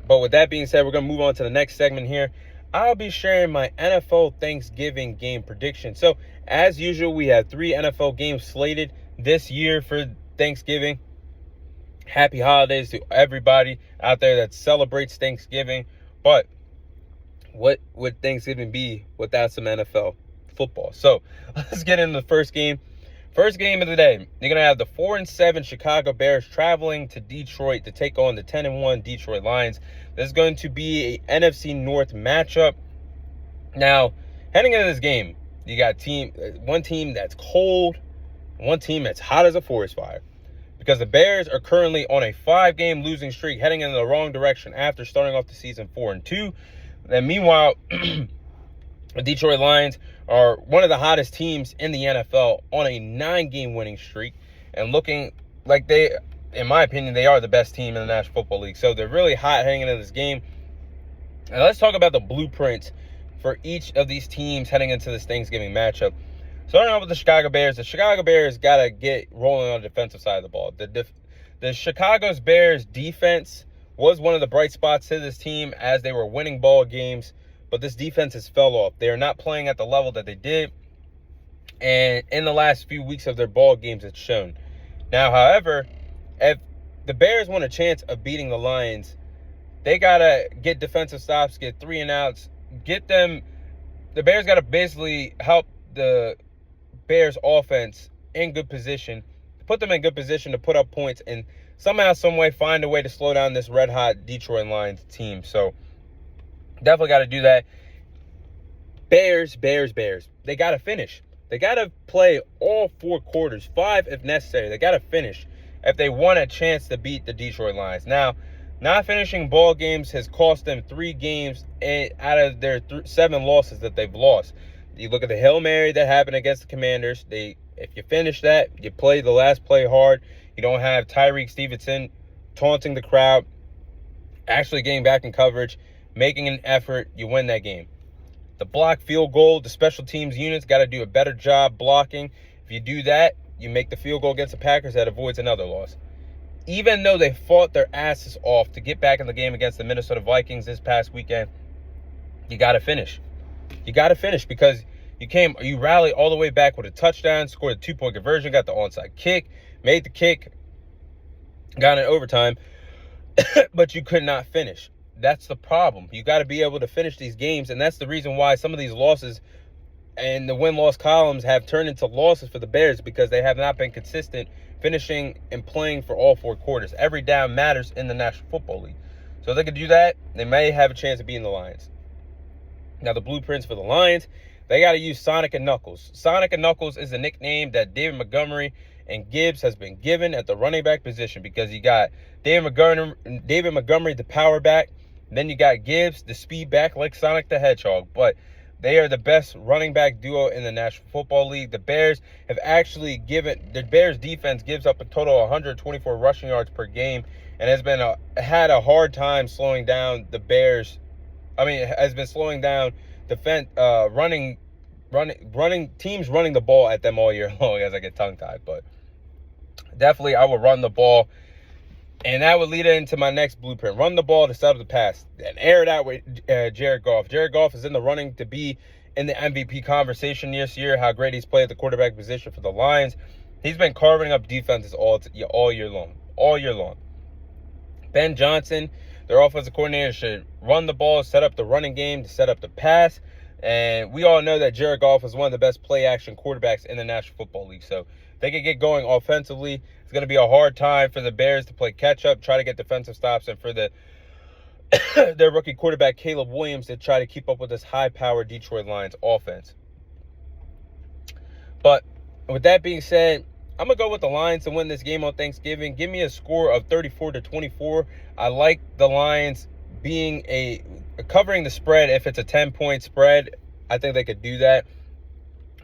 But with that being said, we're going to move on to the next segment here. I'll be sharing my NFL Thanksgiving game prediction. So, as usual, we have 3 NFL games slated this year for Thanksgiving. Happy holidays to everybody out there that celebrates Thanksgiving. But what would Thanksgiving be without some NFL football? So, let's get into the first game. First game of the day, you're going to have the 4-7 Chicago Bears traveling to Detroit to take on the 10-1 Detroit Lions. This is going to be a NFC North matchup. Now, heading into this game, you got one team that's cold, one team that's hot as a forest fire. Because the Bears are currently on a 5-game losing streak, heading in the wrong direction after starting off the season 4-2. And meanwhile, the Detroit Lions are one of the hottest teams in the NFL on a 9-game winning streak and looking like they, in my opinion, they are the best team in the National Football League. So they're really hot heading into this game. And let's talk about the blueprints for each of these teams heading into this Thanksgiving matchup. Starting off with the Chicago Bears got to get rolling on the defensive side of the ball. The Chicago's Bears defense was one of the bright spots to this team as they were winning ball games. But this defense has fell off. They are not playing at the level that they did. And in the last few weeks of their ball games, it's shown. Now, however, if the Bears want a chance of beating the Lions, they got to get defensive stops, get 3 and outs, get them. The Bears got to basically help the Bears offense in good position, put them in good position to put up points and somehow, some way find a way to slow down this red-hot Detroit Lions team. So, definitely got to do that. Bears. They got to finish. They got to play all 4 quarters, 5 if necessary. They got to finish if they want a chance to beat the Detroit Lions. Now, not finishing ball games has cost them 3 games out of their 7 losses that they've lost. You look at the Hail Mary that happened against the Commanders. If you finish that, you play the last play hard. You don't have Tyreek Stevenson taunting the crowd, actually getting back in coverage, making an effort, you win that game. The block field goal, the special teams units got to do a better job blocking. If you do that, you make the field goal against the Packers, that avoids another loss. Even though they fought their asses off to get back in the game against the Minnesota Vikings this past weekend, you got to finish. You got to finish because you rallied all the way back with a touchdown, scored a 2-point conversion, got the onside kick, made the kick, got in overtime, but you could not finish. That's the problem. You got to be able to finish these games, and that's the reason why some of these losses and the win-loss columns have turned into losses for the Bears because they have not been consistent finishing and playing for all 4 quarters. Every down matters in the National Football League. So if they could do that, they may have a chance of beating the Lions. Now, the blueprints for the Lions, they got to use Sonic and Knuckles. Sonic and Knuckles is a nickname that David Montgomery and Gibbs has been given at the running back position because you got David Montgomery, the power back. Then you got Gibbs, the speed back like Sonic the Hedgehog. But they are the best running back duo in the National Football League. The Bears have actually the Bears defense gives up a total of 124 rushing yards per game and had a hard time slowing down the Bears. Has been slowing down running teams running the ball at them all year long as I get tongue-tied. But definitely I will run the ball. And that would lead into my next blueprint. Run the ball to set up the pass and air it out with Jared Goff. Jared Goff is in the running to be in the MVP conversation this year, how great he's played at the quarterback position for the Lions. He's been carving up defenses all year long. Ben Johnson, their offensive coordinator, should run the ball, set up the running game to set up the pass. And we all know that Jared Goff is one of the best play-action quarterbacks in the National Football League. So if they could get going offensively, it's going to be a hard time for the Bears to play catch-up, try to get defensive stops, and for their rookie quarterback, Caleb Williams, to try to keep up with this high-powered Detroit Lions offense. But with that being said, I'm going to go with the Lions to win this game on Thanksgiving. Give me a score of 34-24. I like the Lions covering the spread. If it's a 10-point spread, I think they could do that.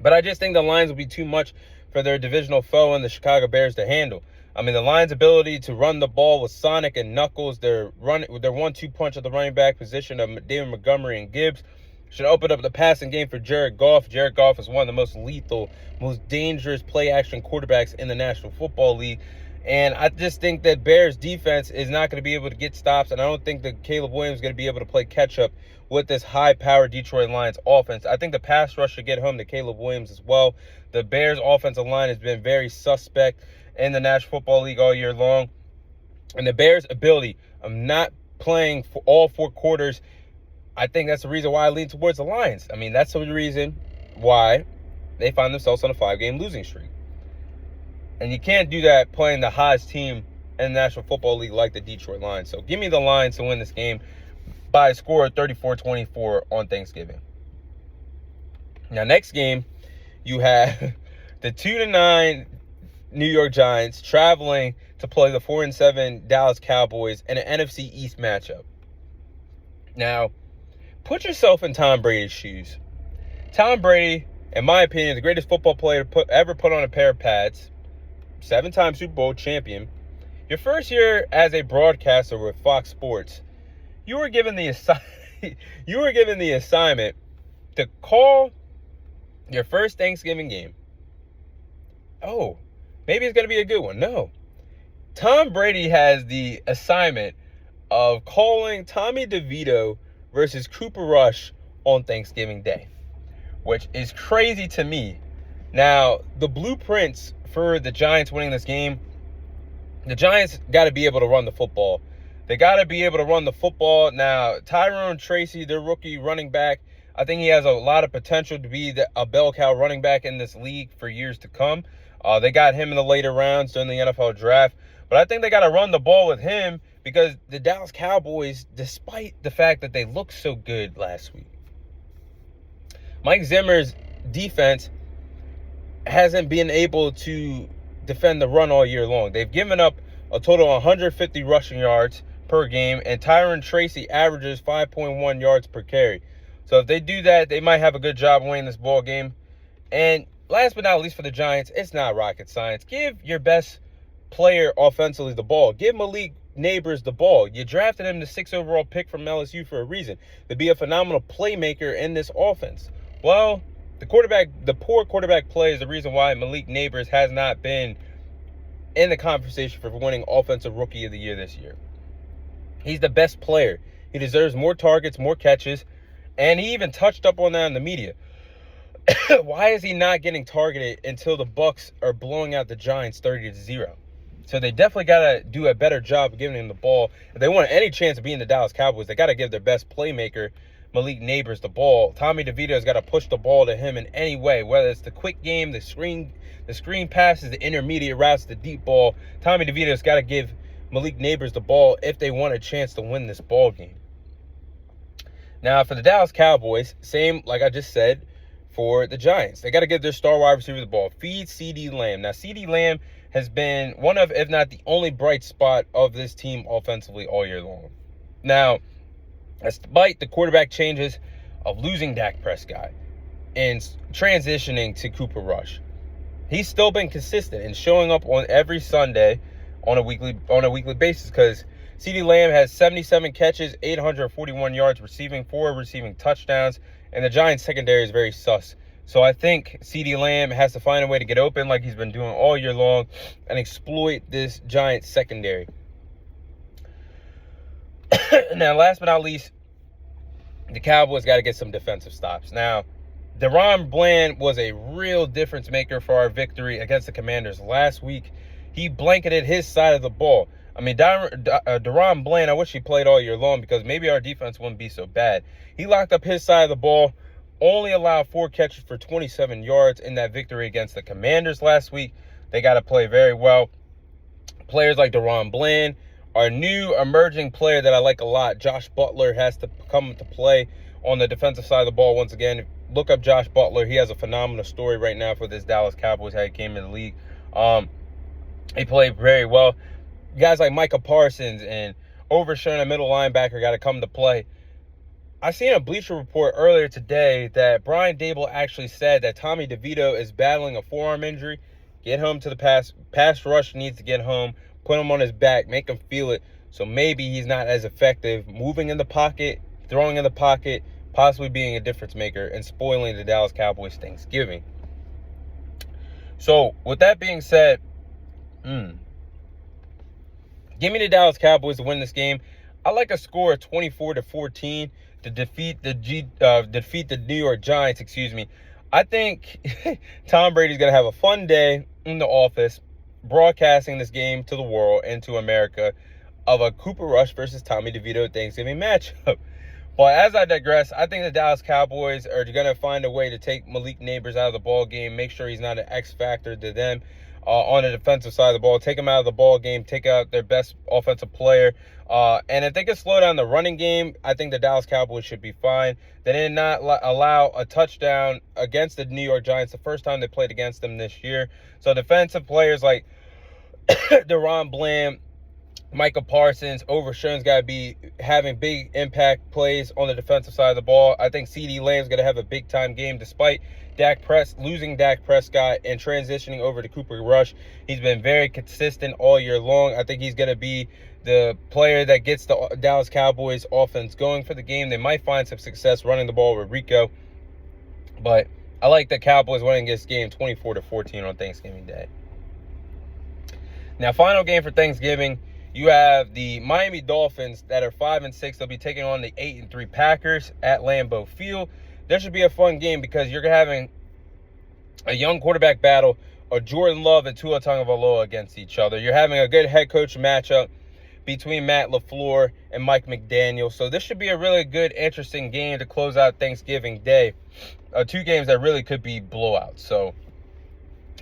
But I just think the Lions will be too much for their divisional foe and the Chicago Bears to handle. The Lions' ability to run the ball with Sonic and Knuckles, their 1-2 punch at the running back position of David Montgomery and Gibbs, should open up the passing game for Jared Goff. Jared Goff is one of the most lethal, most dangerous play-action quarterbacks in the National Football League. And I just think that Bears defense is not going to be able to get stops, and I don't think that Caleb Williams is going to be able to play catch-up with this high-powered Detroit Lions offense. I think the pass rush should get home to Caleb Williams as well. The Bears offensive line has been very suspect in the National Football League all year long. And the Bears' ability of not playing for all 4 quarters, I think that's the reason why I lean towards the Lions. I mean, that's the reason why they find themselves on a 5-game losing streak. And you can't do that playing the hottest team in the National Football League like the Detroit Lions. So give me the Lions to win this game by a score of 34-24 on Thanksgiving. Now, next game, you have the 2-9 New York Giants traveling to play the 4-7 Dallas Cowboys in an NFC East matchup. Now, put yourself in Tom Brady's shoes. Tom Brady, in my opinion, the greatest football player ever put on a pair of pads. 7-time Super Bowl champion. Your first year as a broadcaster with Fox Sports, you were given the assignment to call your first Thanksgiving game. Oh, maybe it's going to be a good one. No. Tom Brady has the assignment of calling Tommy DeVito versus Cooper Rush on Thanksgiving Day, which is crazy to me. Now, the blueprints for the Giants winning this game, the Giants got to be able to run the football. They got to be able to run the football. Now, Tyrone Tracy, their rookie running back, I think he has a lot of potential to be a bell cow running back in this league for years to come. They got him in the later rounds during the NFL draft. But I think they got to run the ball with him because the Dallas Cowboys, despite the fact that they looked so good last week, Mike Zimmer's defense hasn't been able to defend the run all year long. They've given up a total of 150 rushing yards per game, and Tyrone Tracy averages 5.1 yards per carry. So if they do that, they might have a good job winning this ball game. And last but not least for the Giants, it's not rocket science. Give your best player offensively the ball. Give Malik Neighbors the ball. You drafted him the 6th overall pick from LSU for a reason, to be a phenomenal playmaker in this offense. Well, the poor quarterback play is the reason why Malik Neighbors has not been in the conversation for winning Offensive Rookie of the Year this year. He's the best player. He deserves more targets, more catches, and he even touched up on that in the media. Why is he not getting targeted until the Bucs are blowing out the Giants 30-0? So they definitely got to do a better job of giving him the ball. If they want any chance of beating the Dallas Cowboys, they got to give their best playmaker, Malik Neighbors, the ball. Tommy DeVito's got to push the ball to him in any way, whether it's the quick game, the screen passes, the intermediate routes, the deep ball. Tommy DeVito's got to give Malik Neighbors the ball if they want a chance to win this ball game. Now, for the Dallas Cowboys, same like I just said for the Giants. They got to give their star wide receiver the ball. Feed CeeDee Lamb. Now, CeeDee Lamb has been one of, if not the only bright spot of this team offensively all year long. Now, despite the quarterback changes of losing Dak Prescott and transitioning to Cooper Rush, he's still been consistent and showing up on every Sunday on a weekly basis, because CeeDee Lamb has 77 catches, 841 yards receiving, 4 receiving touchdowns, and the Giants secondary is very sus. So I think CeeDee Lamb has to find a way to get open like he's been doing all year long and exploit this Giants secondary. Now, last but not least, the Cowboys got to get some defensive stops. Now, DaRon Bland was a real difference maker for our victory against the Commanders last week. He blanketed his side of the ball. I mean, DaRon Bland, I wish he played all year long because maybe our defense wouldn't be so bad. He locked up his side of the ball, only allowed 4 catches for 27 yards in that victory against the Commanders last week. They got to play very well. Players like DaRon Bland, our new emerging player that I like a lot, Josh Butler, has to come to play on the defensive side of the ball once again. Look up Josh Butler. He has a phenomenal story right now for this Dallas Cowboys, how he came in the league. He played very well. Guys like Micah Parsons and Overshown, a middle linebacker, got to come to play. I seen a Bleacher Report earlier today that Brian Daboll actually said that Tommy DeVito is battling a forearm injury. Get him to the pass rush needs to get home. Put him on his back, make him feel it. So maybe he's not as effective moving in the pocket, throwing in the pocket, possibly being a difference maker and spoiling the Dallas Cowboys Thanksgiving. So with that being said, Give me the Dallas Cowboys to win this game. I like a score of 24-14 to defeat the New York Giants. Excuse me. I think Tom Brady's gonna have a fun day in the office, broadcasting this game to the world and to America of a Cooper Rush versus Tommy DeVito Thanksgiving matchup. But as I digress, I think the Dallas Cowboys are going to find a way to take Malik Nabers out of the ball game, make sure he's not an X factor to them on the defensive side of the ball, take him out of the ball game, take out their best offensive player. And if they can slow down the running game, I think the Dallas Cowboys should be fine. They did not allow a touchdown against the New York Giants the first time they played against them this year. So defensive players like DaRon Bland, Micah Parsons, Overshown's got to be having big impact plays on the defensive side of the ball. I think CeeDee Lamb's going to have a big-time game despite losing Dak Prescott and transitioning over to Cooper Rush. He's been very consistent all year long. I think he's going to be the player that gets the Dallas Cowboys offense going for the game. They might find some success running the ball with Rico, but I like the Cowboys winning this game 24-14 on Thanksgiving Day. Now, final game for Thanksgiving. You have the Miami Dolphins that are 5-6. They'll be taking on the 8-3 Packers at Lambeau Field. This should be a fun game because you're having a young quarterback battle of Jordan Love and Tua Tagovailoa against each other. You're having a good head coach matchup between Matt LaFleur and Mike McDaniel. So this should be a really good, interesting game to close out Thanksgiving Day. Two games that really could be blowouts. So,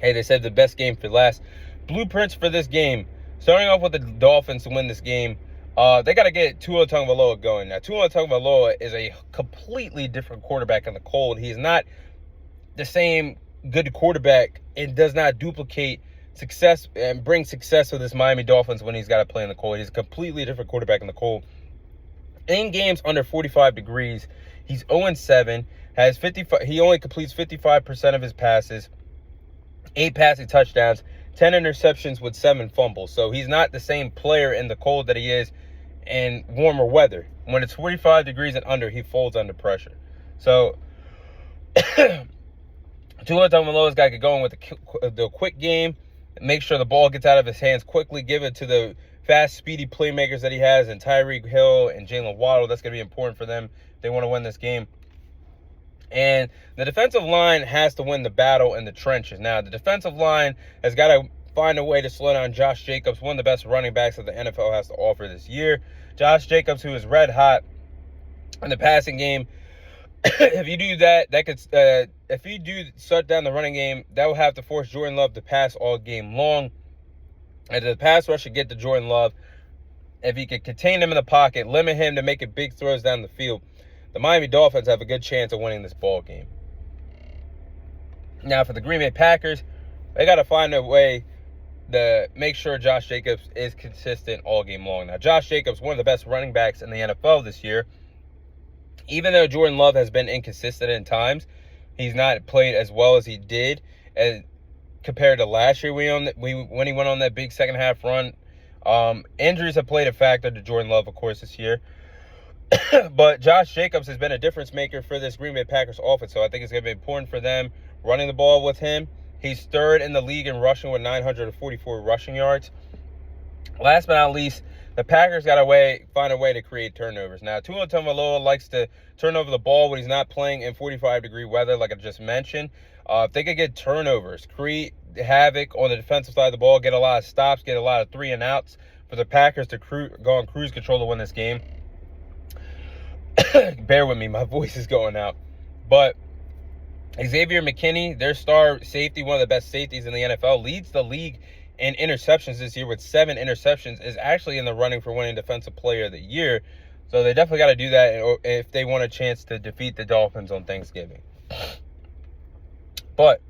hey, they said the best game for last. Blueprints for this game. Starting off with the Dolphins to win this game, they got to get Tua Tagovailoa going. Now, Tua Tagovailoa is a completely different quarterback in the cold. He's not the same good quarterback and does not duplicate success and bring success to this Miami Dolphins when he's got to play in the cold. He's a completely different quarterback in the cold. In games under 45 degrees, he's 0-7, he only completes 55% of his passes, 8 passing touchdowns, 10 interceptions with 7 fumbles. So he's not the same player in the cold that he is in warmer weather. When it's 45 degrees and under, he folds under pressure. So Tua Tagovailoa's got to get going with the quick game, make sure the ball gets out of his hands quickly, give it to the fast, speedy playmakers that he has in Tyreek Hill and Jalen Waddle. That's going to be important for them if they want to win this game. And the defensive line has to win the battle in the trenches. Now, the defensive line has got to find a way to slow down Josh Jacobs, one of the best running backs that the NFL has to offer this year. Josh Jacobs, who is red hot in the passing game. If you do that could if you do shut down the running game, that will have to force Jordan Love to pass all game long. And the pass rush should get to Jordan Love. If he could contain him in the pocket, limit him to making big throws down the field, the Miami Dolphins have a good chance of winning this ball game. Now, for the Green Bay Packers, they got to find a way to make sure Josh Jacobs is consistent all game long. Now, Josh Jacobs, one of the best running backs in the NFL this year. Even though Jordan Love has been inconsistent in times, he's not played as well as he did as compared to last year when he went on that big second half run. Injuries have played a factor to Jordan Love, of course, this year. But Josh Jacobs has been a difference maker for this Green Bay Packers offense, so I think it's going to be important for them running the ball with him. He's third in the league in rushing with 944 rushing yards. Last but not least, the Packers got to find a way to create turnovers. Now, Tua Tagovailoa likes to turn over the ball when he's not playing in 45-degree weather, like I just mentioned. If they could get turnovers, create havoc on the defensive side of the ball, get a lot of stops, get a lot of 3-and-outs for the Packers to go on cruise control to win this game. Bear with me, my voice is going out. But Xavier McKinney, their star safety, one of the best safeties in the NFL, leads the league in interceptions this year with 7 interceptions, is actually in the running for winning Defensive Player of the Year. So they definitely got to do that if they want a chance to defeat the Dolphins on Thanksgiving. But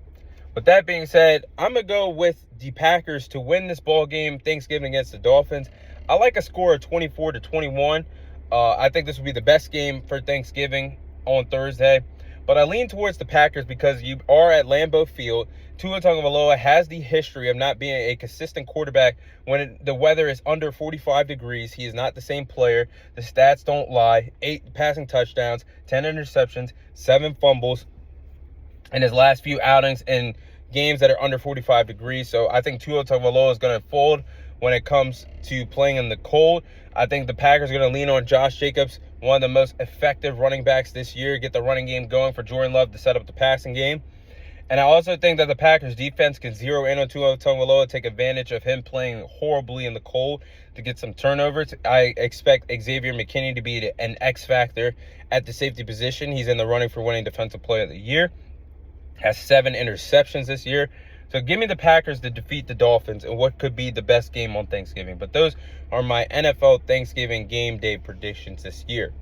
with that being said, I'm going to go with the Packers to win this ball game Thanksgiving against the Dolphins. I like a score of 24-21. I think this will be the best game for Thanksgiving on Thursday. But I lean towards the Packers because you are at Lambeau Field. Tua Tagovailoa has the history of not being a consistent quarterback when the weather is under 45 degrees. He is not the same player. The stats don't lie. 8 passing touchdowns, 10 interceptions, 7 fumbles in his last few outings in games that are under 45 degrees. So I think Tua Tagovailoa is going to fold when it comes to playing in the cold. I think the Packers are going to lean on Josh Jacobs, one of the most effective running backs this year, get the running game going for Jordan Love to set up the passing game. And I also think that the Packers defense can zero in on Tua Tagovailoa, take advantage of him playing horribly in the cold to get some turnovers. I expect Xavier McKinney to be an X factor at the safety position. He's in the running for winning Defensive Player of the Year. Has 7 interceptions this year. So give me the Packers to defeat the Dolphins in what could be the best game on Thanksgiving. But those are my NFL Thanksgiving game day predictions this year.